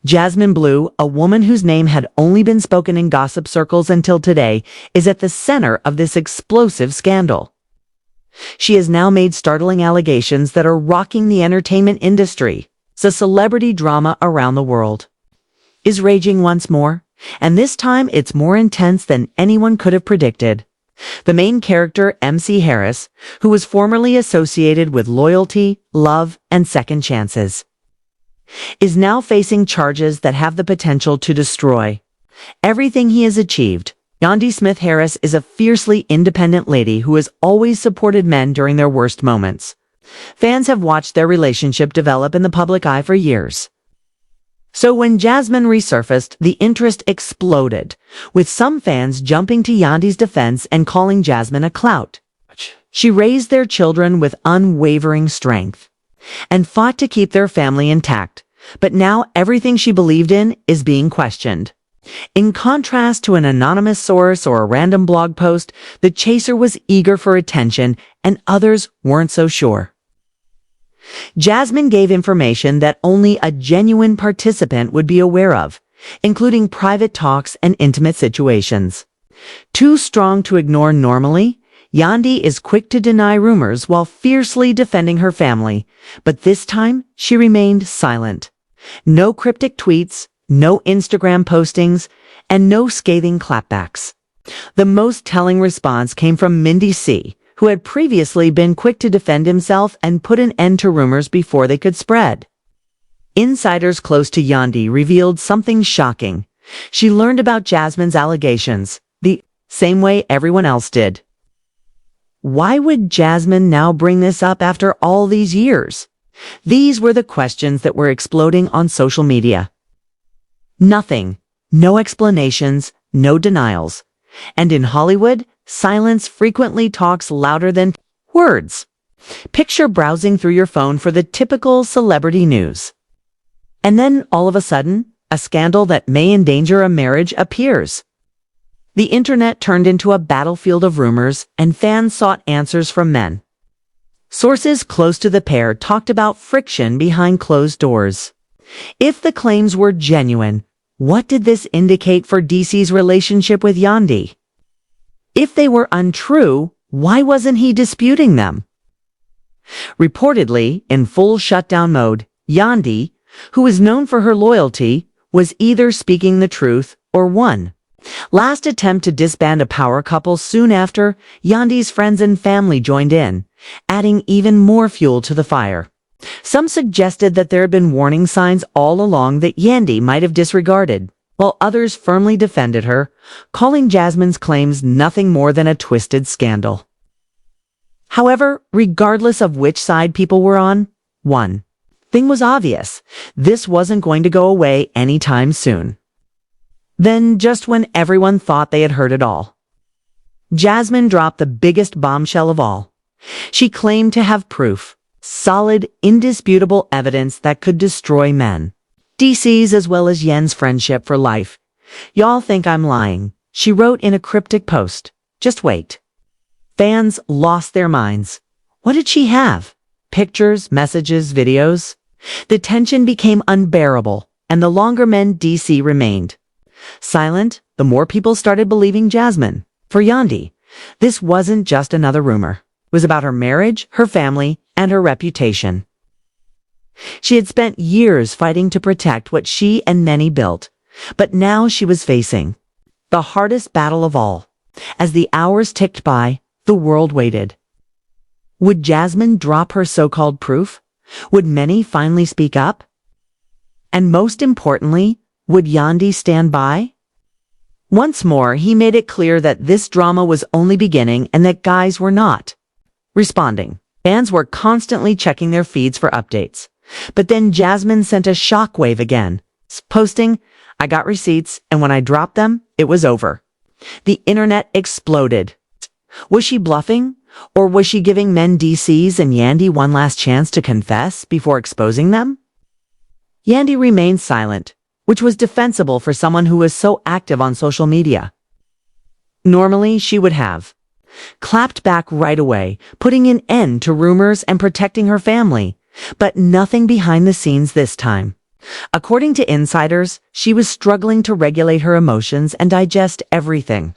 Jasmine Bleu, a woman whose name had only been spoken in gossip circles until today, is at the center of this explosive scandal. She has now made startling allegations that are rocking the entertainment industry. The celebrity drama around the world is raging once more, and this time it's more intense than anyone could have predicted. The main character, MC Harris, who was formerly associated with loyalty, love, and second chances, is now facing charges that have the potential to destroy everything he has achieved. Yandy Smith Harris is a fiercely independent lady who has always supported men during their worst moments. Fans have watched their relationship develop in the public eye for years. So when Jasmine resurfaced, the interest exploded, with some fans jumping to Yandy's defense and calling Jasmine a clout. She raised their children with unwavering strength and fought to keep their family intact, but now everything she believed in is being questioned. In contrast to an anonymous source or a random blog post, the chaser was eager for attention and others weren't so sure. Jasmine gave information that only a genuine participant would be aware of, including private talks and intimate situations. Too strong to ignore normally, Yandy is quick to deny rumors while fiercely defending her family, but this time she remained silent. No cryptic tweets, no Instagram postings, and no scathing clapbacks. The most telling response came from Mendeecees, who had previously been quick to defend himself and put an end to rumors before they could spread. Insiders close to Yandy revealed something shocking. She learned about Jasmine's allegations, the same way everyone else did. Why would Jasmine now bring this up after all these years? These were the questions that were exploding on social media. Nothing, no explanations, no denials. And in Hollywood, silence frequently talks louder than words. Picture browsing through your phone for the typical celebrity news. And then, all of a sudden, a scandal that may endanger a marriage appears. The internet turned into a battlefield of rumors, and fans sought answers from men. Sources close to the pair talked about friction behind closed doors. If the claims were genuine, what did this indicate for DC's relationship with Yandy? If they were untrue, why wasn't he disputing them? Reportedly, in full shutdown mode, Yandy, who is known for her loyalty, was either speaking the truth or won. Last attempt to disband a power couple soon after, Yandy's friends and family joined in, adding even more fuel to the fire. Some suggested that there had been warning signs all along that Yandy might have disregarded, while others firmly defended her, calling Jasmine's claims nothing more than a twisted scandal. However, regardless of which side people were on, one thing was obvious: this wasn't going to go away anytime soon. Then, just when everyone thought they had heard it all, Jasmine dropped the biggest bombshell of all. She claimed to have proof, solid, indisputable evidence that could destroy men, DC's as well as Yen's friendship for life. "Y'all think I'm lying," she wrote in a cryptic post. "Just wait." Fans lost their minds. What did she have? Pictures, messages, videos? The tension became unbearable, and the longer Mendeecees remained silent, the more people started believing Jasmine. For Yandy, this wasn't just another rumor. It was about her marriage, her family, and her reputation. She had spent years fighting to protect what she and many built, but now she was facing the hardest battle of all. As the hours ticked by, the world waited. Would Jasmine drop her so-called proof? Would many finally speak up? And most importantly, would Yandy stand by? Once more, he made it clear that this drama was only beginning and that guys were not responding. Fans were constantly checking their feeds for updates. But then Jasmine sent a shockwave again, posting, "I got receipts, and when I dropped them, it was over." The internet exploded. Was she bluffing? Or was she giving Mendeecees and Yandy one last chance to confess before exposing them? Yandy remained silent, which was defensible for someone who was so active on social media. Normally, she would have clapped back right away, putting an end to rumors and protecting her family. But nothing behind the scenes this time. According to insiders, she was struggling to regulate her emotions and digest everything.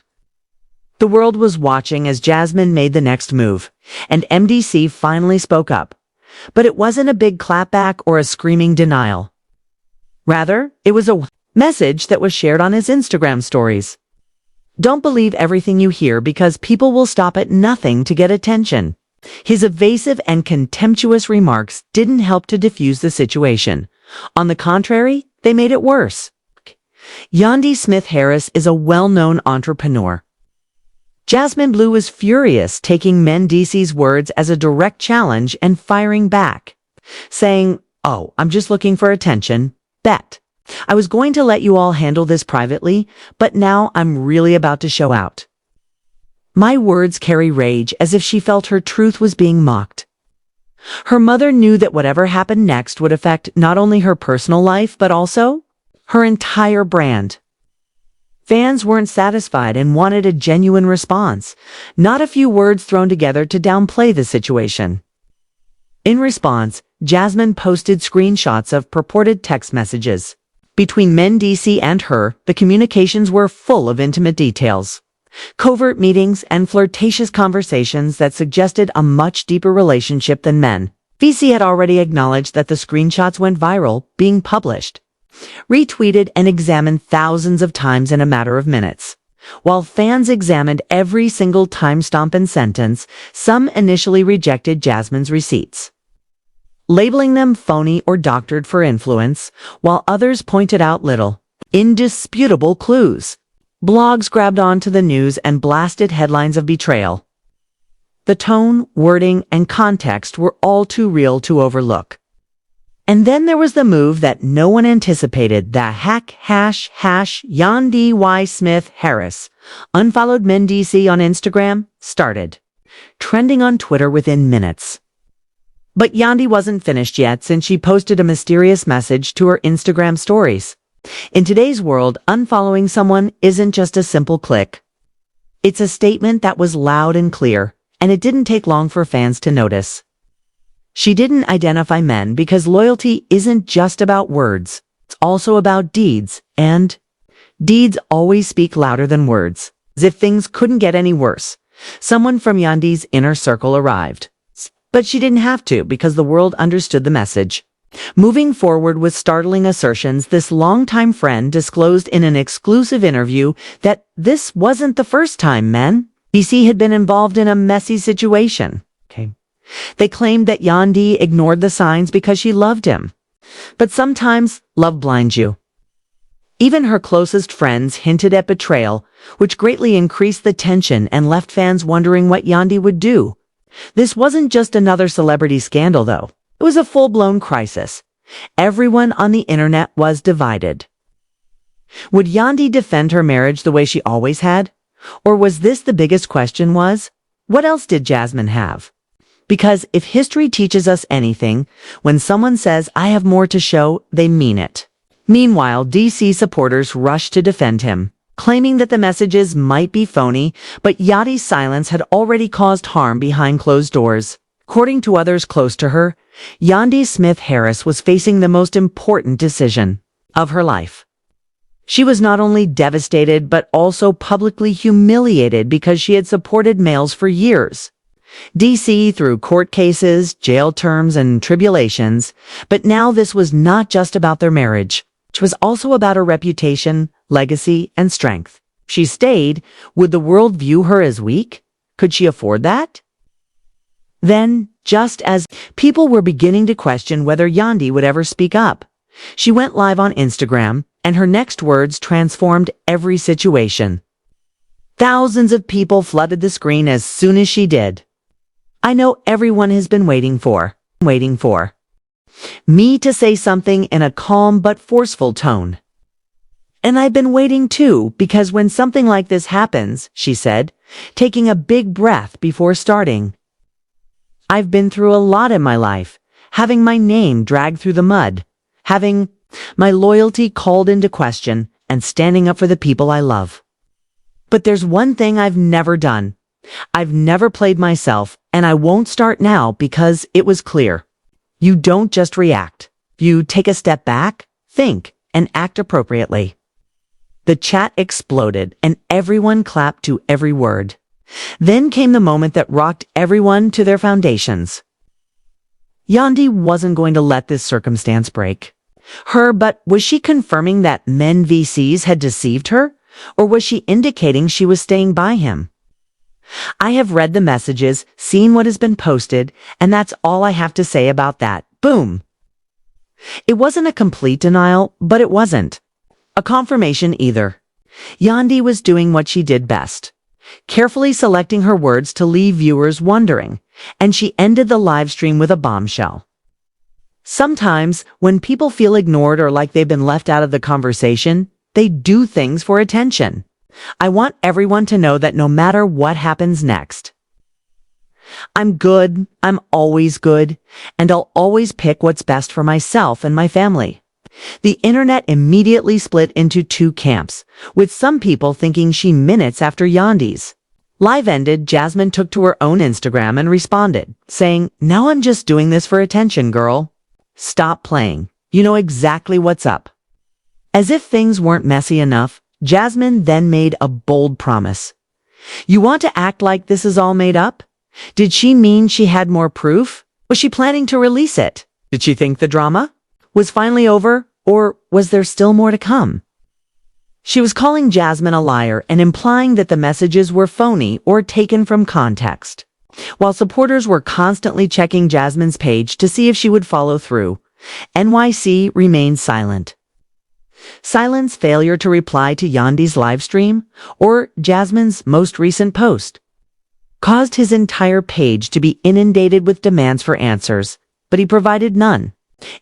The world was watching as Jasmine made the next move, and MDC finally spoke up. But it wasn't a big clapback or a screaming denial. Rather, it was a message that was shared on his Instagram stories. Don't believe everything you hear because people will stop at nothing to get attention. His evasive and contemptuous remarks didn't help to diffuse the situation. On the contrary, they made it worse. Yandy Smith-Harris is a well-known entrepreneur. Jasmine Bleu was furious, taking Mendeecees' words as a direct challenge and firing back, saying, "Oh, I'm just looking for attention. Bet. I was going to let you all handle this privately, but now I'm really about to show out." My words carry rage as if she felt her truth was being mocked. Her mother knew that whatever happened next would affect not only her personal life, but also her entire brand. Fans weren't satisfied and wanted a genuine response, not a few words thrown together to downplay the situation. In response, Jasmine posted screenshots of purported text messages. Between Mendeecees and her, the communications were full of intimate details. Covert meetings and flirtatious conversations that suggested a much deeper relationship than men. VC had already acknowledged that the screenshots went viral, being published, retweeted and examined thousands of times in a matter of minutes. While fans examined every single timestamp and sentence, some initially rejected Jasmine's receipts, labeling them phony or doctored for influence, while others pointed out little, indisputable clues. Blogs grabbed onto the news and blasted headlines of betrayal. The tone, wording, and context were all too real to overlook. And then there was the move that no one anticipated. The Yandy Y. Smith-Harris unfollowed Mendeecees on Instagram started trending on Twitter within minutes. But Yandy wasn't finished yet, since she posted a mysterious message to her Instagram stories. In today's world, unfollowing someone isn't just a simple click. It's a statement that was loud and clear, and it didn't take long for fans to notice. She didn't identify men because loyalty isn't just about words. It's also about deeds, and deeds always speak louder than words. As if things couldn't get any worse, someone from Yandy's inner circle arrived. But she didn't have to, because the world understood the message. Moving forward with startling assertions, this longtime friend disclosed in an exclusive interview that this wasn't the first time Mendeecees had been involved in a messy situation. They claimed that Yandy ignored the signs because she loved him. But sometimes love blinds you. Even her closest friends hinted at betrayal, which greatly increased the tension and left fans wondering what Yandy would do. This wasn't just another celebrity scandal, though. It was a full-blown crisis. Everyone on the internet was divided. Would Yandy defend her marriage the way she always had? Or was this the biggest question? What else did Jasmine have? Because if history teaches us anything, when someone says, "I have more to show," they mean it. Meanwhile, DC supporters rushed to defend him, claiming that the messages might be phony, but Yandy's silence had already caused harm behind closed doors. According to others close to her, Yandy Smith-Harris was facing the most important decision of her life. She was not only devastated, but also publicly humiliated because she had supported males for years. DC through court cases, jail terms, and tribulations, but now this was not just about their marriage. It was also about her reputation, legacy, and strength. If she stayed, would the world view her as weak? Could she afford that? Then, just as people were beginning to question whether Yandy would ever speak up, she went live on Instagram, and her next words transformed every situation. Thousands of people flooded the screen as soon as she did. "I know everyone has been waiting for me to say something in a calm but forceful tone. And I've been waiting too, because when something like this happens," she said, taking a big breath before starting. "I've been through a lot in my life, having my name dragged through the mud, having my loyalty called into question, and standing up for the people I love. But there's one thing I've never done. I've never played myself, and I won't start now, because it was clear. You don't just react. You take a step back, think, and act appropriately." The chat exploded, and everyone clapped to every word. Then came the moment that rocked everyone to their foundations. Yandy wasn't going to let this circumstance break her, but was she confirming that Mendeecees had deceived her, or was she indicating she was staying by him? "I have read the messages, seen what has been posted, and that's all I have to say about that." Boom. It wasn't a complete denial, but it wasn't a confirmation either. Yandy was doing what she did best, carefully selecting her words to leave viewers wondering, and she ended the live stream with a bombshell. Sometimes, when people feel ignored or like they've been left out of the conversation, they do things for attention. I want everyone to know that no matter what happens next, I'm good, I'm always good, and I'll always pick what's best for myself and my family. The internet immediately split into two camps, with some people thinking she minutes after Yandy's live ended. Jasmine took to her own Instagram and responded, saying, "Now I'm just doing this for attention, girl. Stop playing. You know exactly what's up." As if things weren't messy enough, Jasmine then made a bold promise. "You want to act like this is all made up?" Did she mean she had more proof? Was she planning to release it? Did she think the drama was finally over, or was there still more to come? She was calling Jasmine a liar and implying that the messages were phony or taken from context. While supporters were constantly checking Jasmine's page to see if she would follow through, NYC remained silent. Silence, failure to reply to Yandy's live stream, or Jasmine's most recent post, caused his entire page to be inundated with demands for answers, but he provided none.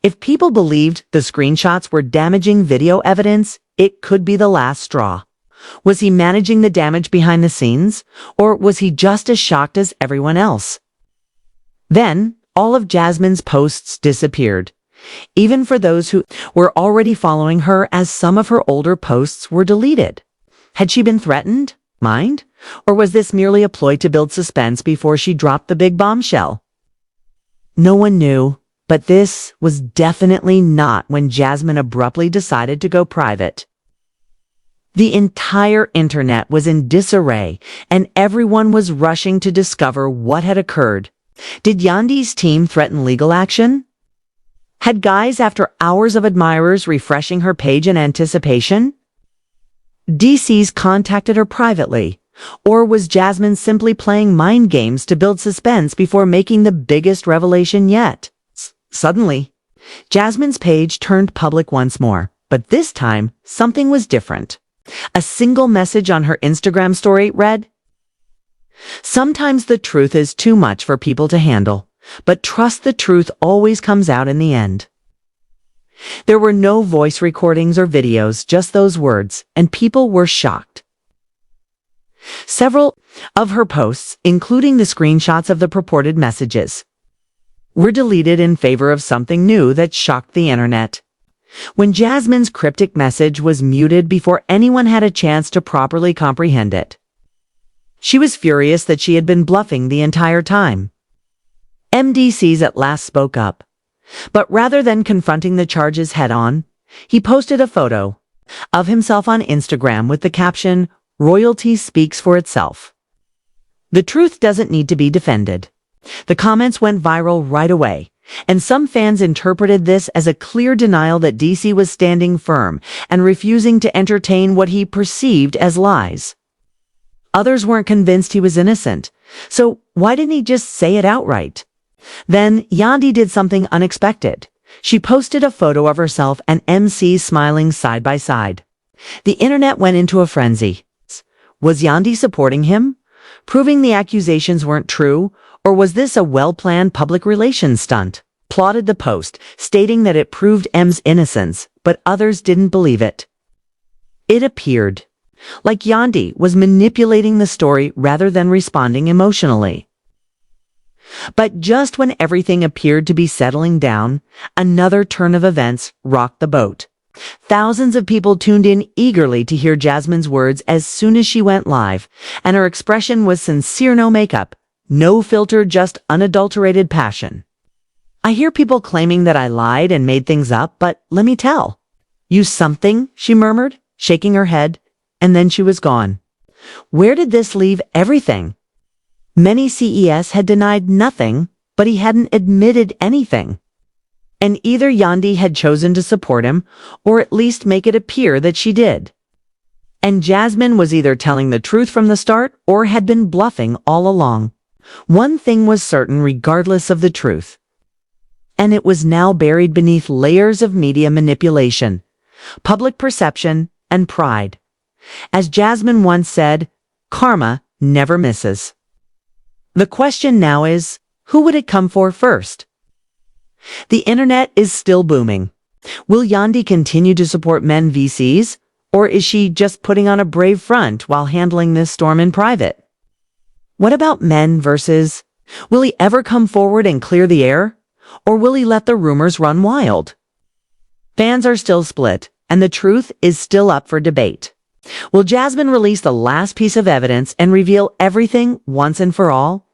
If people believed the screenshots were damaging video evidence, it could be the last straw. Was he managing the damage behind the scenes, or was he just as shocked as everyone else? Then, all of Jasmine's posts disappeared, even for those who were already following her, as some of her older posts were deleted. Had she been threatened? Mind? Or was this merely a ploy to build suspense before she dropped the big bombshell? No one knew, but this was definitely not when Jasmine abruptly decided to go private. The entire internet was in disarray, and everyone was rushing to discover what had occurred. Did Yandy's team threaten legal action? Had guys, after hours of admirers refreshing her page in anticipation? DCs contacted her privately, or was Jasmine simply playing mind games to build suspense before making the biggest revelation yet? Suddenly, Jasmine's page turned public once more, but this time something was different. A single message on her Instagram story read, "Sometimes the truth is too much for people to handle, but trust the truth always comes out in the end." There were no voice recordings or videos, just those words, and people were shocked. Several of her posts, including the screenshots of the purported messages, were deleted in favor of something new that shocked the internet. When Jasmine's cryptic message was muted before anyone had a chance to properly comprehend it, she was furious that she had been bluffing the entire time. Mendeecees at last spoke up. But rather than confronting the charges head-on, he posted a photo of himself on Instagram with the caption, "Royalty speaks for itself." The truth doesn't need to be defended. The comments went viral right away, and some fans interpreted this as a clear denial that DC was standing firm and refusing to entertain what he perceived as lies. Others weren't convinced he was innocent, so why didn't he just say it outright? Then Yandy did something unexpected. She posted a photo of herself and MC smiling side by side. The internet went into a frenzy. Was Yandy supporting him, proving the accusations weren't true, or was this a well-planned public relations stunt? Plotted the post, stating that it proved M's innocence, but others didn't believe it. It appeared like Yandy was manipulating the story rather than responding emotionally. But just when everything appeared to be settling down, another turn of events rocked the boat. Thousands of people tuned in eagerly to hear Jasmine's words as soon as she went live, and her expression was sincere, no makeup, no filter, just unadulterated passion. "I hear people claiming that I lied and made things up, but let me tell You something? She murmured, shaking her head, and then she was gone. Where did this leave everything? Mendeecees had denied nothing, but he hadn't admitted anything. And either Yandy had chosen to support him, or at least make it appear that she did. And Jasmine was either telling the truth from the start, or had been bluffing all along. One thing was certain regardless of the truth. And it was now buried beneath layers of media manipulation, public perception, and pride. As Jasmine once said, karma never misses. The question now is, who would it come for first? The internet is still booming. Will Yandy continue to support Mendeecees, or is she just putting on a brave front while handling this storm in private? What about men versus? Will he ever come forward and clear the air, or will he let the rumors run wild? Fans are still split, and the truth is still up for debate. Will Jasmine release the last piece of evidence and reveal everything once and for all?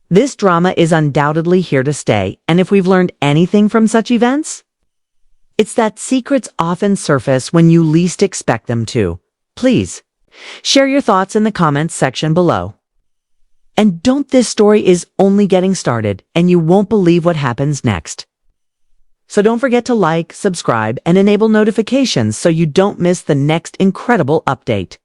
This drama is undoubtedly here to stay, and if we've learned anything from such events, it's that secrets often surface when you least expect them to. Please, share your thoughts in the comments section below. And this story is only getting started, and you won't believe what happens next. So don't forget to like, subscribe, and enable notifications so you don't miss the next incredible update.